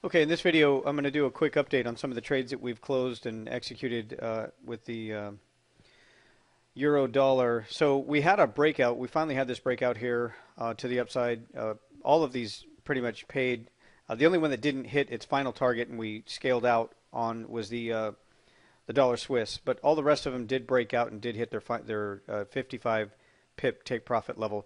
Okay, in this video, I'm going to do a quick update on some of the trades that we've closed and executed with the euro dollar. So we had a breakout. We finally had this breakout here to the upside. All of these pretty much paid. The only one that didn't hit its final target and we scaled out on was the dollar Swiss. But all the rest of them did break out and did hit their 55 pip take profit level.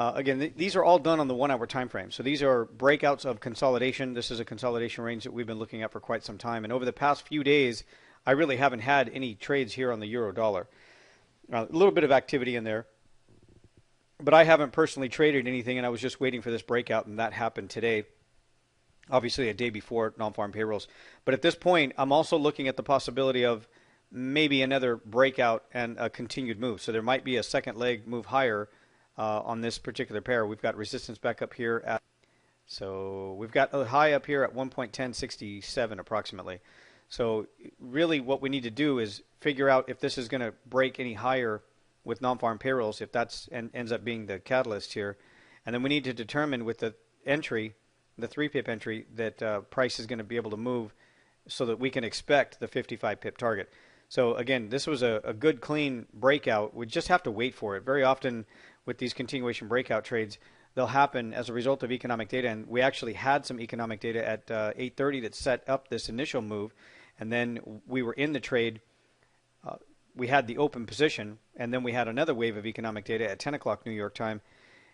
Again, these are all done on the 1 hour time frame. So these are breakouts of consolidation. This is a consolidation range that we've been looking at for quite some time. And over the past few days, I really haven't had any trades here on the euro dollar. A little bit of activity in there, but I haven't personally traded anything, and I was just waiting for this breakout, and that happened today. Obviously, a day before non-farm payrolls. But at this point, I'm also looking at the possibility of maybe another breakout and a continued move. So there might be a second leg move higher on this particular pair. We've got resistance back up here at, so we've got a high up here at 1.1067 approximately. So really what we need to do is figure out if this is going to break any higher with non-farm payrolls, if that's ends up being the catalyst here. And then we need to determine with the entry, the 3 pip entry, that price is going to be able to move so that we can expect the 55 pip target. So again, this was a good clean breakout. We just have to wait for it. Very often with these continuation breakout trades, they'll happen as a result of economic data. And we actually had some economic data at 8:30 that set up this initial move. And then we were in the trade. We had the open position. And then we had another wave of economic data at 10 o'clock New York time.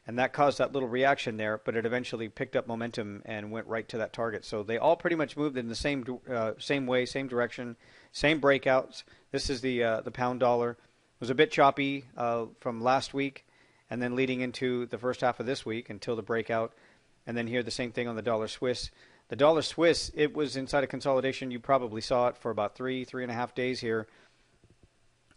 And that caused that little reaction there, but it eventually picked up momentum and went right to that target. So they all pretty much moved in the same way, same direction, same breakouts. This is the pound dollar. It was a bit choppy from last week, and then leading into the first half of this week until the breakout. And then here the same thing on the dollar Swiss. The dollar Swiss, it was inside a consolidation. You probably saw it for about 3.5 days here.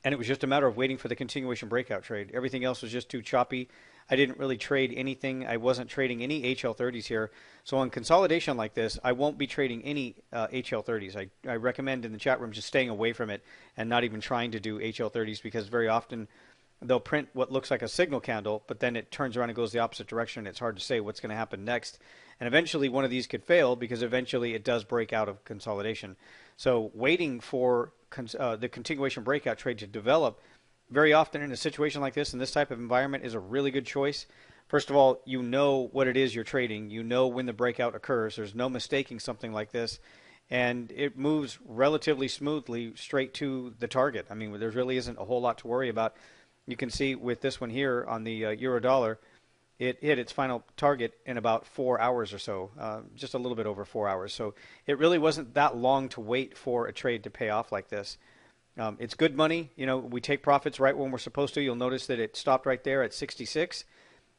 And it was just a matter of waiting for the continuation breakout trade. Everything else was just too choppy. I didn't really trade anything. I wasn't trading any HL30s here. So on consolidation like this, I won't be trading any HL30s. I recommend in the chat room just staying away from it and not even trying to do HL30s, because very often they'll print what looks like a signal candle, but then it turns around and goes the opposite direction. It's hard to say what's going to happen next. And eventually one of these could fail because eventually it does break out of consolidation. So waiting for the continuation breakout trade to develop very often in a situation like this, in this type of environment, is a really good choice. First of all, you know what it is you're trading. You know when the breakout occurs. There's no mistaking something like this. And it moves relatively smoothly straight to the target. I mean, there really isn't a whole lot to worry about. You can see with this one here on the euro dollar, it hit its final target in about 4 hours or so, just a little bit over 4 hours. So it really wasn't that long to wait for a trade to pay off like this. It's good money. You know, we take profits right when we're supposed to. You'll notice that it stopped right there at 66,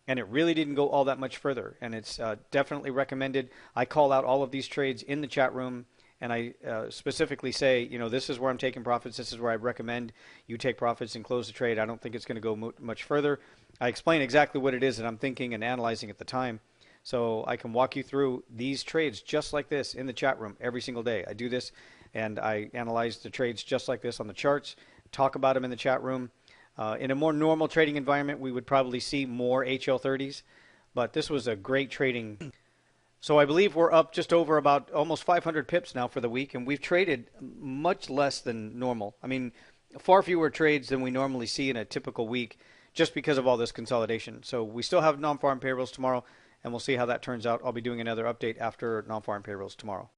and it really didn't go all that much further. And it's definitely recommended. I call out all of these trades in the chat room, and I specifically say, you know, this is where I'm taking profits. This is where I recommend you take profits and close the trade. I don't think it's going to go much further. I explain exactly what it is that I'm thinking and analyzing at the time. So I can walk you through these trades just like this in the chat room every single day. I do this, and I analyze the trades just like this on the charts, talk about them in the chat room. In a more normal trading environment, we would probably see more HL30s, but this was a great trading. So I believe we're up just over about almost 500 pips now for the week, and we've traded much less than normal. I mean, far fewer trades than we normally see in a typical week just because of all this consolidation. So we still have non-farm payrolls tomorrow, and we'll see how that turns out. I'll be doing another update after non-farm payrolls tomorrow.